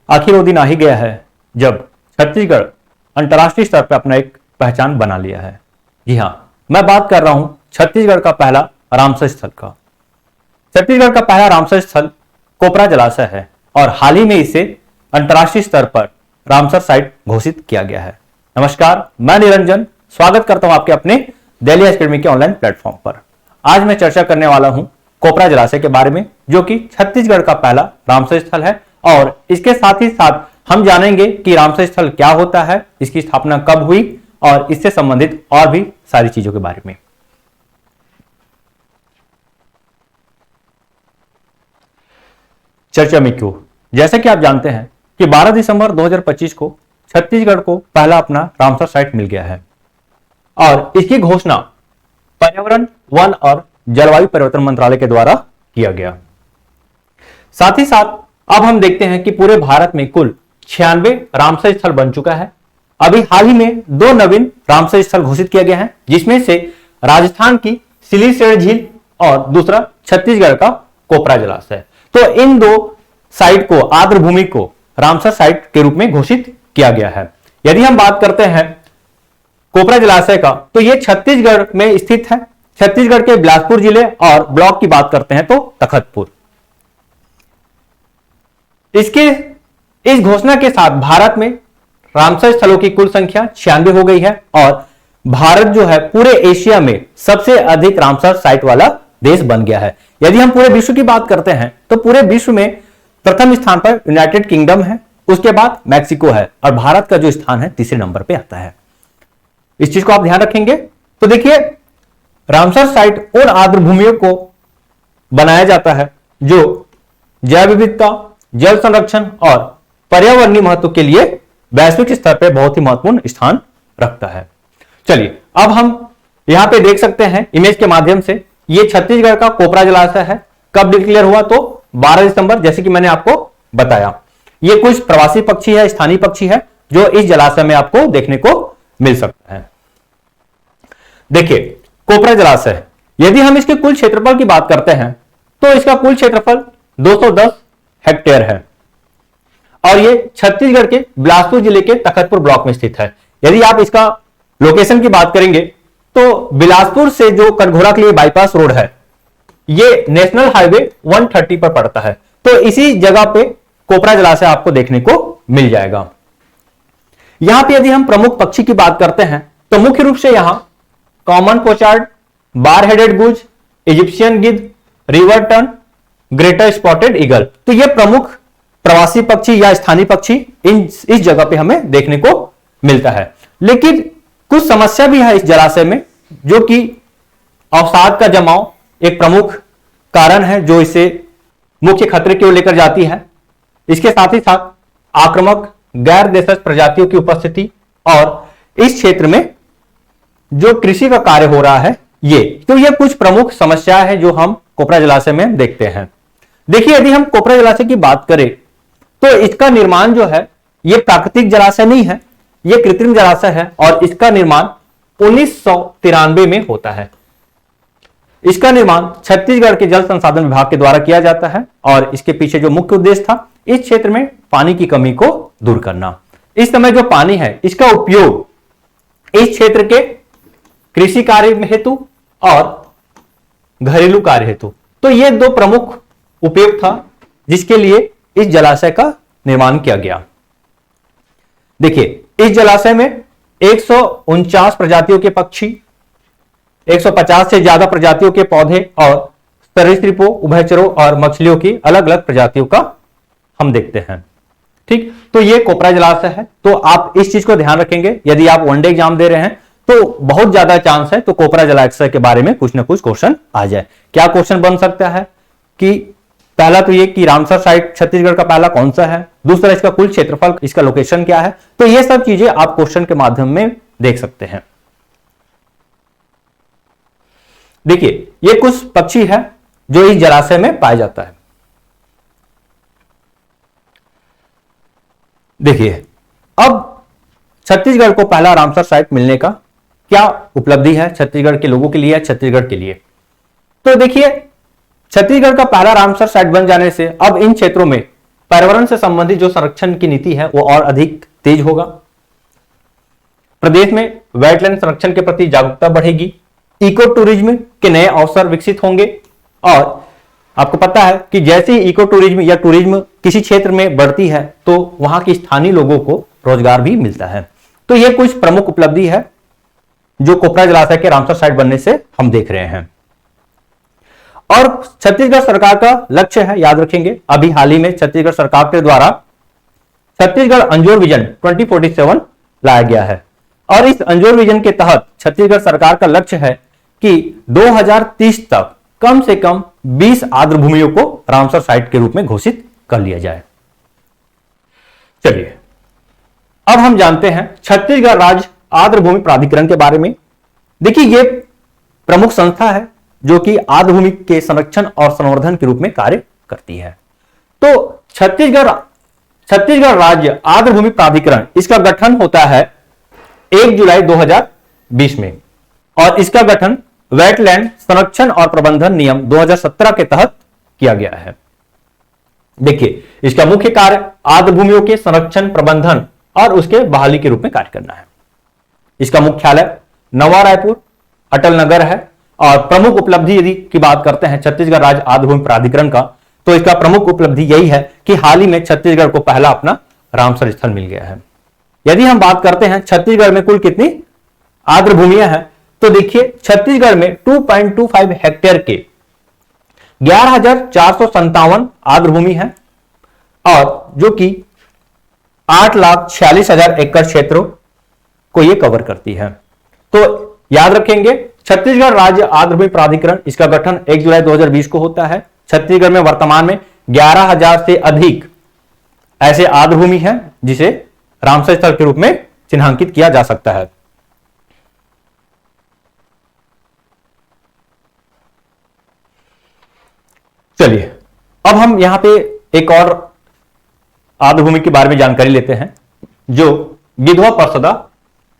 आखिर वो दिन आ ही गया है जब छत्तीसगढ़ अंतर्राष्ट्रीय स्तर पर अपना एक पहचान बना लिया है। जी हां, मैं बात कर रहा हूं छत्तीसगढ़ का पहला रामसर स्थल का। छत्तीसगढ़ का पहला रामसर स्थल कोपरा जलाशय है और हाल ही में इसे अंतर्राष्ट्रीय स्तर पर रामसर साइट घोषित किया गया है। नमस्कार, मैं निरंजन स्वागत करता हूं आपके अपने दिल्ली एकेडमी के ऑनलाइन प्लेटफॉर्म पर। आज मैं चर्चा करने वाला हूं कोपरा जलाशय के बारे में, जो कि छत्तीसगढ़ का पहला रामसर स्थल है। और इसके साथ ही साथ हम जानेंगे कि रामसर स्थल क्या होता है, इसकी स्थापना कब हुई और इससे संबंधित और भी सारी चीजों के बारे में। चर्चा में क्यों? जैसा कि आप जानते हैं कि 12 दिसंबर 2025 को छत्तीसगढ़ को पहला अपना रामसर साइट मिल गया है और इसकी घोषणा पर्यावरण, वन और जलवायु परिवर्तन मंत्रालय के द्वारा किया गया। साथ ही साथ अब हम देखते हैं कि पूरे भारत में कुल 96 रामसर स्थल बन चुका है। अभी हाल ही में 2 नवीन रामसर स्थल घोषित किया गया है, जिसमें से राजस्थान की सिलीसेड़ झील और दूसरा छत्तीसगढ़ का कोपरा जलाशय। तो इन 2 साइट को, आर्द्र भूमि को रामसर साइट के रूप में घोषित किया गया है। यदि हम बात करते हैं कोपरा जलाशय का, तो यह छत्तीसगढ़ में स्थित है। छत्तीसगढ़ के बिलासपुर जिले और ब्लॉक की बात करते हैं तो तखतपुर। इस घोषणा के साथ भारत में रामसर स्थलों की कुल संख्या 96 हो गई है और भारत जो है पूरे एशिया में सबसे अधिक रामसर साइट वाला देश बन गया है। यदि हम पूरे विश्व की बात करते हैं तो पूरे विश्व में प्रथम स्थान पर यूनाइटेड किंगडम है, उसके बाद मैक्सिको है और भारत का जो स्थान है तीसरे नंबर पे आता है। इस चीज को आप ध्यान रखेंगे। तो देखिए, रामसर साइट उन आर्द्र भूमियों को बनाया जाता है जो जैव विविधता, जल संरक्षण और पर्यावरणीय महत्व के लिए वैश्विक स्तर पर बहुत ही महत्वपूर्ण स्थान रखता है। चलिए, अब हम यहां पे देख सकते हैं इमेज के माध्यम से, ये छत्तीसगढ़ का कोपरा जलाशय है। कब डिक्लेयर हुआ? तो 12 दिसंबर, जैसे कि मैंने आपको बताया। ये कुछ प्रवासी पक्षी है, स्थानीय पक्षी है, जो इस जलाशय में आपको देखने को मिल सकता है। देखिए, कोपरा जलाशय, यदि हम इसके कुल क्षेत्रफल की बात करते हैं तो इसका कुल क्षेत्रफल 210 हेक्टेयर है और ये छत्तीसगढ़ के बिलासपुर जिले के तखतपुर ब्लॉक में स्थित है। यदि आप इसका लोकेशन की बात करेंगे तो बिलासपुर से जो कटघोरा के लिए बाईपास रोड है, ये नेशनल हाईवे 130 पर पड़ता है। तो इसी जगह पे कोपरा जलाशय आपको देखने को मिल जाएगा। यहां पे यदि हम प्रमुख पक्षी की बात करते हैं तो मुख्य रूप से यहां कॉमन पोचार्ड, बार हेडेड गुज, इजिप्शियन गिद्ध, river tern, greater spotted eagle, तो ये प्रमुख प्रवासी पक्षी या स्थानीय पक्षी इस जगह पे हमें देखने को मिलता है। लेकिन कुछ समस्या भी है इस जलाशय में, जो कि अवसाद का जमाव एक प्रमुख कारण है जो इसे मुख्य खतरे की ओर लेकर जाती है। इसके साथ ही साथ आक्रामक गैर देशज प्रजातियों की उपस्थिति और इस क्षेत्र में जो कृषि का कार्य हो रहा है, ये कुछ प्रमुख समस्या है जो हम कोपरा जलाशय में देखते हैं। देखिए, यदि हम कोपरा जलाशय की बात करें तो इसका निर्माण जो है ये प्राकृतिक जलाशय नहीं है, ये कृत्रिम जलाशय है और इसका निर्माण 1993 में होता है। इसका निर्माण छत्तीसगढ़ के जल संसाधन विभाग के द्वारा किया जाता है और इसके पीछे जो मुख्य उद्देश्य था, इस क्षेत्र में पानी की कमी को दूर करना। इस समय जो पानी है इसका उपयोग इस क्षेत्र के कृषि कार्य हेतु और घरेलू कार्य हेतु, तो ये 2 प्रमुख उपयोग था जिसके लिए इस जलाशय का निर्माण किया गया। देखिए, इस जलाशय में 149 प्रजातियों के पक्षी, 150 से ज्यादा प्रजातियों के पौधे और सरीसृपों, उभयचरों और मछलियों की अलग अलग प्रजातियों का हम देखते हैं। ठीक, तो ये कोपरा जलाशय है। तो आप इस चीज को ध्यान रखेंगे, यदि आप वनडे एग्जाम दे रहे हैं तो बहुत ज्यादा चांस है तो कोपरा जलाशय के बारे में कुछ ना कुछ क्वेश्चन आ जाए। क्या क्वेश्चन बन सकता है कि पहला तो ये कि रामसर साइट छत्तीसगढ़ का पहला कौन सा है, दूसरा इसका कुल क्षेत्रफल, इसका लोकेशन क्या है। तो ये सब चीजें आप क्वेश्चन के माध्यम में देख सकते हैं। देखिए, ये कुछ पक्षी है जो इस जलाशय में पाया जाता है। देखिए, अब छत्तीसगढ़ को पहला रामसर साइट मिलने का क्या उपलब्धि है छत्तीसगढ़ के लोगों के लिए, छत्तीसगढ़ के लिए। तो देखिए, छत्तीसगढ़ का पहला रामसर साइट बन जाने से अब इन क्षेत्रों में पर्यावरण से संबंधित जो संरक्षण की नीति है वो और अधिक तेज होगा। प्रदेश में वेटलैंड संरक्षण के प्रति जागरूकता बढ़ेगी, इको टूरिज्म के नए अवसर विकसित होंगे। और आपको पता है कि जैसे ही इको टूरिज्म या टूरिज्म किसी क्षेत्र में बढ़ती है तो वहां के स्थानीय लोगों को रोजगार भी मिलता है। तो यह कुछ प्रमुख उपलब्धि है जो कोपरा जलाशय के रामसर साइट बनने से हम देख रहे हैं। और छत्तीसगढ़ सरकार का लक्ष्य है, याद रखेंगे, अभी हाल ही में छत्तीसगढ़ सरकार के द्वारा छत्तीसगढ़ अंजोर विजन 2047 लाया गया है। और इस अंजोर विजन के तहत छत्तीसगढ़ सरकार का लक्ष्य है कि 2030 तक कम से कम 20 आर्द्र भूमियों को रामसर साइट के रूप में घोषित कर लिया जाए। चलिए अब हम जानते हैं छत्तीसगढ़ राज्य आर्द्र भूमि प्राधिकरण के बारे में। देखिए यह प्रमुख संस्था है जो कि आर्द्र भूमि के संरक्षण और संवर्धन के रूप में कार्य करती है। तो छत्तीसगढ़ राज्य आर्द्र भूमि प्राधिकरण, इसका गठन होता है 1 जुलाई 2020 में और इसका गठन वेटलैंड संरक्षण और प्रबंधन नियम 2017 के तहत किया गया है। देखिए इसका मुख्य कार्य आर्द्र भूमियों के संरक्षण, प्रबंधन और उसके बहाली के रूप में कार्य करना है। इसका मुख्यालय नवा रायपुर अटल नगर है। और प्रमुख उपलब्धि यदि की बात करते हैं छत्तीसगढ़ राज्य आर्द्र भूमि प्राधिकरण का, तो इसका प्रमुख उपलब्धि यही है कि हाल ही में छत्तीसगढ़ को पहला अपना रामसर स्थल मिल गया है। यदि हम बात करते हैं छत्तीसगढ़ में कुल कितनी आर्द्र भूमियां हैं, तो देखिए छत्तीसगढ़ में 2.25 हेक्टेयर के 11,457 आर्द्र भूमि है और जो कि 8,46,000 एकड़ क्षेत्रों को यह कवर करती है। तो याद रखेंगे छत्तीसगढ़ राज्य आर्द्र भूमि प्राधिकरण, इसका गठन 1 जुलाई 2020 को होता है। छत्तीसगढ़ में वर्तमान में 11,000 से अधिक ऐसे आर्द्र भूमि हैं जिसे रामसर स्थल के रूप में चिन्हांकित किया जा सकता है। चलिए अब हम यहां पे एक और आर्द्र भूमि के बारे में जानकारी लेते हैं जो गिधवा परसदा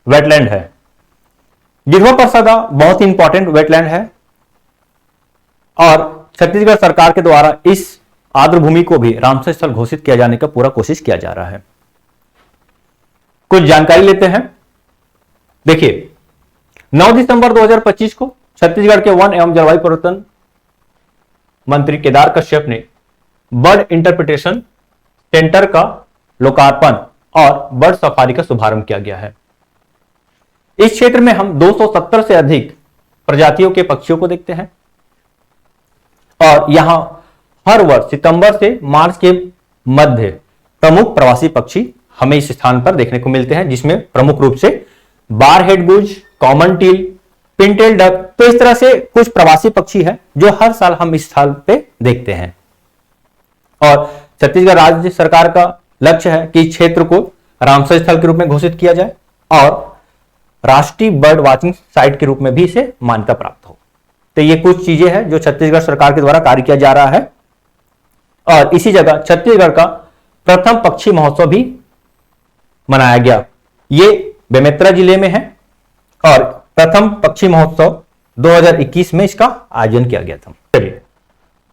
वेटलैंड है। गिधवा परसदा बहुत ही इंपॉर्टेंट वेटलैंड है और छत्तीसगढ़ सरकार के द्वारा इस आर्द्र भूमि को भी रामसर स्थल घोषित किया जाने का पूरा कोशिश किया जा रहा है। कुछ जानकारी लेते हैं। देखिए 9 दिसंबर 2025 को छत्तीसगढ़ के वन एवं जलवायु परिवर्तन मंत्री केदार कश्यप ने बर्ड इंटरप्रिटेशन सेंटर का लोकार्पण और बर्ड सफारी का शुभारंभ किया गया है। इस क्षेत्र में हम 270 से अधिक प्रजातियों के पक्षियों को देखते हैं और यहां हर वर्ष सितंबर से मार्च के मध्य प्रमुख प्रवासी पक्षी हमें इस स्थान पर देखने को मिलते हैं, जिसमें प्रमुख रूप से बारहेड गुज, कॉमन टील, पिनटेल डक, तो इस तरह से कुछ प्रवासी पक्षी हैं जो हर साल हम इस स्थल पे देखते हैं। और छत्तीसगढ़ राज्य सरकार का लक्ष्य है कि इस क्षेत्र को रामसर स्थल के रूप में घोषित किया जाए और राष्ट्रीय बर्ड वाचिंग साइट के रूप में भी इसे मान्यता प्राप्त हो। तो ये कुछ चीजें हैं जो छत्तीसगढ़ सरकार के द्वारा कार्य किया जा रहा है। और इसी जगह छत्तीसगढ़ का प्रथम पक्षी महोत्सव भी मनाया गया। ये बेमेतरा जिले में है और प्रथम पक्षी महोत्सव 2021 में इसका आयोजन किया गया था। चलिए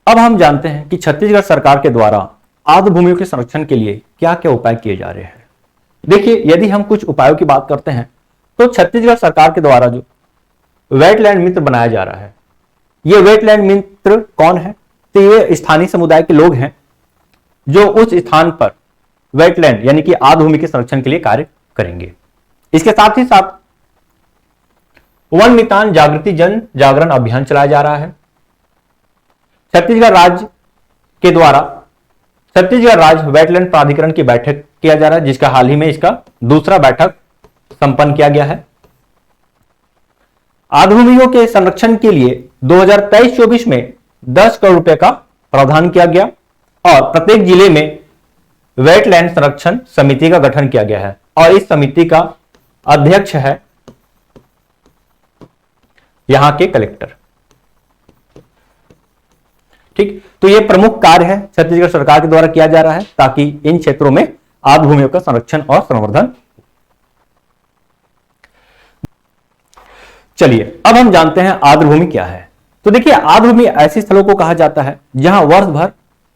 अब हम जानते हैं कि छत्तीसगढ़ सरकार के द्वारा आर्द्र भूमियों के संरक्षण के लिए क्या क्या उपाय किए जा रहे हैं। देखिए यदि हम कुछ उपायों की बात करते हैं तो छत्तीसगढ़ सरकार के द्वारा जो वेटलैंड मित्र बनाया जा रहा है, ये वेटलैंड मित्र कौन है? तो ये स्थानीय समुदाय के लोग हैं जो उस स्थान पर वेटलैंड यानी कि आर्द्र भूमि के संरक्षण के लिए कार्य करेंगे। इसके साथ ही साथ वन मितान जागृति जन जागरण अभियान चलाया जा रहा है। छत्तीसगढ़ राज्य के द्वारा छत्तीसगढ़ राज्य वेटलैंड प्राधिकरण की बैठक किया जा रहा है, जिसका हाल ही में इसका दूसरा बैठक संपन्न किया गया है। आर्द्र भूमियों के संरक्षण के लिए 2023-24 में 10 करोड़ रुपए का प्रावधान किया गया और प्रत्येक जिले में वेटलैंड संरक्षण समिति का गठन किया गया है और इस समिति का अध्यक्ष है यहां के कलेक्टर। ठीक, तो यह प्रमुख कार्य है छत्तीसगढ़ सरकार के द्वारा किया जा रहा है ताकि इन क्षेत्रों में आर्द्र भूमियों का संरक्षण और संवर्धन। चलिए अब हम जानते हैं आर्द्र भूमि क्या है। तो देखिए आर्द्र भूमि ऐसे स्थलों को कहा जाता है जहां वर्ष भर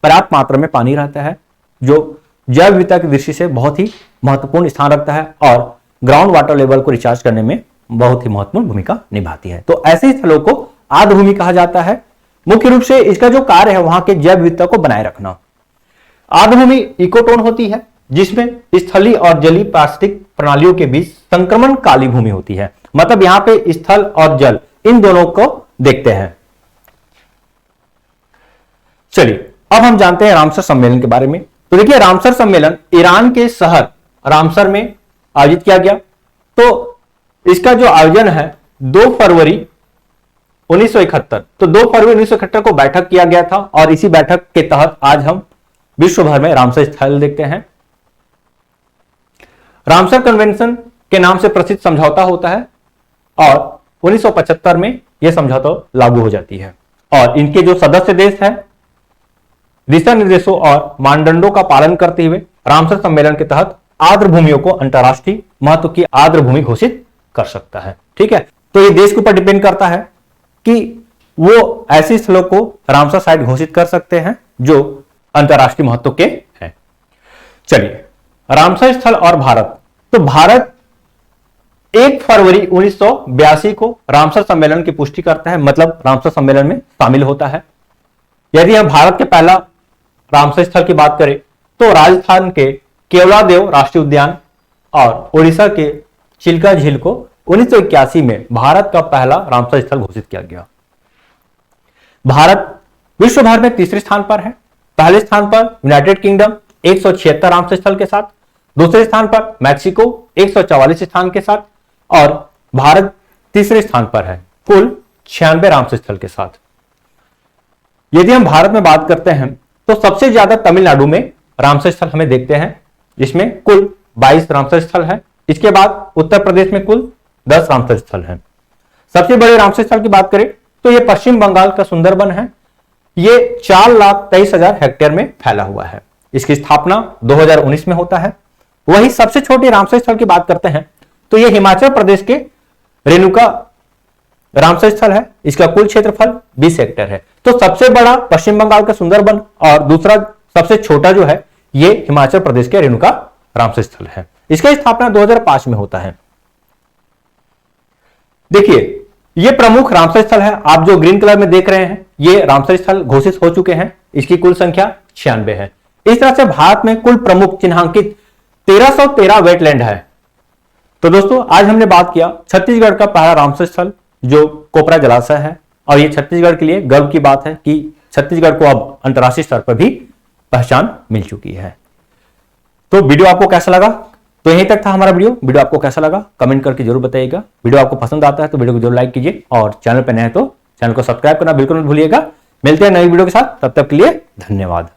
पर्याप्त मात्रा में पानी रहता है जो जैव विविधता की दृष्टि से बहुत ही महत्वपूर्ण स्थान रखता है और ग्राउंड वाटर लेवल को रिचार्ज करने में बहुत ही महत्वपूर्ण भूमिका निभाती है। तो ऐसे स्थलों को आर्द्रभूमि कहा जाता है। मुख्य रूप से इसका जो कार्य है वहां के जैव विविधता को बनाए रखना। आर्द्रभूमि इकोटोन होती है जिसमें स्थलीय और जलीय पारिस्थितिक प्रणालियों के बीच संक्रमण काली भूमि होती है। मतलब यहां पे स्थल और जल इन दोनों को देखते हैं। चलिए अब हम जानते हैं रामसर सम्मेलन के बारे में। तो देखिए रामसर सम्मेलन ईरान के शहर रामसर में आयोजित किया गया। तो इसका जो आयोजन है 2 फरवरी 1971, तो 2 फरवरी 1971 को बैठक किया गया था और इसी बैठक के तहत आज हम विश्व भर में रामसर स्थल देखते हैं। रामसर कन्वेंशन के नाम से प्रसिद्ध समझौता होता है और 1975 में यह समझौता लागू हो जाती है और इनके जो सदस्य देश हैं दिशा निर्देशों और मानदंडों का पालन करते हुए रामसर सम्मेलन के तहत आर्द्र भूमियों को अंतर्राष्ट्रीय महत्व की आर्द्र भूमि घोषित कर सकता है। ठीक है, तो ये देश के ऊपर डिपेंड करता है कि वो ऐसे स्थलों को रामसर साइट घोषित कर सकते हैं जो अंतर्राष्ट्रीय महत्व के हैं। चलिए रामसर स्थल और भारत। तो भारत 1 फरवरी 1982 को रामसर सम्मेलन की पुष्टि करता है, मतलब रामसर सम्मेलन में शामिल होता है। यदि हम भारत के पहला रामसर स्थल की बात करें तो राजस्थान के केवलादेव राष्ट्रीय उद्यान और उड़ीसा के चिल्का झील को 1981 में भारत का पहला रामसर स्थल घोषित किया गया। भारत विश्व भर में तीसरे स्थान पर है। पहले स्थान पर यूनाइटेड किंगडम 176 रामसर स्थल के साथ, दूसरे स्थान पर मैक्सिको 144 स्थान के साथ और भारत तीसरे स्थान पर है कुल 96 रामसर स्थल के साथ। यदि हम भारत में बात करते हैं तो सबसे ज्यादा तमिलनाडु में रामसर स्थल हमें देखते हैं जिसमें कुल 22 रामसर स्थल है। इसके बाद उत्तर प्रदेश में कुल 10 रामसर स्थल हैं। सबसे बड़े रामसर स्थल की बात करें तो यह पश्चिम बंगाल का सुंदरबन है। यह 4,23,000 हेक्टेयर में फैला हुआ है। इसकी स्थापना 2019 में होता है। वही सबसे छोटे रामसर स्थल की बात करते हैं तो यह हिमाचल प्रदेश के रेणुका रामसर स्थल है। इसका कुल क्षेत्रफल 20 हेक्टेयर है। तो सबसे बड़ा पश्चिम बंगाल का सुंदरबन और दूसरा सबसे छोटा जो है यह हिमाचल प्रदेश के रेणुका रामसर स्थल है। इसका स्थापना 2005 में होता है। देखिए ये प्रमुख रामसर स्थल है। आप जो ग्रीन कलर में देख रहे हैं ये रामसर स्थल घोषित हो चुके हैं। इसकी कुल संख्या 96 है। इस तरह से भारत में कुल प्रमुख चिन्हांकित 1313 वेटलैंड है। तो दोस्तों आज हमने बात किया छत्तीसगढ़ का पहला रामसर स्थल जो कोपरा जलाशय है और ये छत्तीसगढ़ के लिए गर्व की बात है कि छत्तीसगढ़ को अब अंतर्राष्ट्रीय स्तर पर भी पहचान मिल चुकी है। तो वीडियो आपको कैसा लगा? तो यहीं तक था हमारा वीडियो आपको कैसा लगा कमेंट करके जरूर बताइएगा। वीडियो आपको पसंद आता है तो वीडियो को जरूर लाइक कीजिए और चैनल पर नए हैं तो चैनल को सब्सक्राइब करना बिल्कुल मत भूलिएगा। मिलते हैं नई वीडियो के साथ, तब तक के लिए धन्यवाद।